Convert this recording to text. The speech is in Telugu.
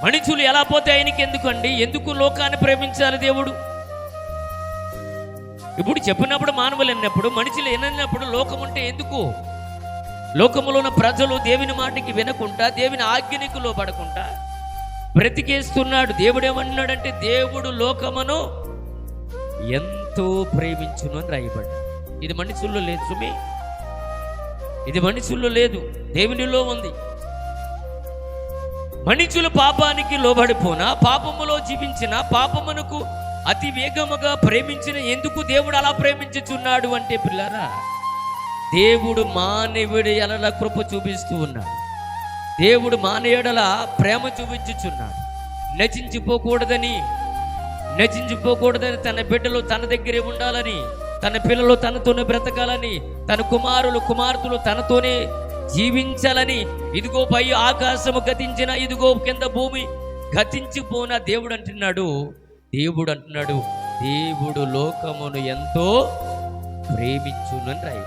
మనుషులు ఎలా పోతే ఆయనకి ఎందుకండి? ఎందుకు లోకాన్ని ప్రేమించాలి దేవుడు? ఇప్పుడు చెప్పినప్పుడు మానవులు అన్నప్పుడు, మనుషులు ఎన్నప్పుడు లోకం ఉంటే ఎందుకు? లోకములో ఉన్న ప్రజలు దేవుని మాటకి వినకుండా, దేవుని ఆజ్ఞనికి లోబడకుండా బ్రతికేస్తున్నాడు. దేవుడు ఏమన్నాడంటే, దేవుడు లోకమును ఎంతో ప్రేమించును అని రాయబడ్డాడు. ఇది మనుషుల్లో లేదు సుమి, ఇది మనుషుల్లో లేదు, దేవునిలో ఉంది. మనుషులు పాపానికి లోబడిపోనా, పాపములో జీవించిన, పాపమునకు అతి వేగముగా ప్రేమించిన ఎందుకు దేవుడు అలా ప్రేమించుచున్నాడు అంటే పిల్లరా, దేవుడు మానవుడి ఎడల కృప చూపిస్తూ ఉన్నాడు. దేవుడు మానవుడల ప్రేమ చూపించుచున్నాడు. నశించిపోకూడదని తన బిడ్డలు తన దగ్గరే ఉండాలని, తన పిల్లలు తనతోనే బ్రతకాలని, తన కుమార్తెలు తనతోనే జీవించాలని. ఇదిగో పై ఆకాశము గతించిన, ఇదిగో కింద భూమి గతించిపోన దేవుడు అంటున్నాడు దేవుడు లోకమును ఎంతో ప్రేమించునని రాయి.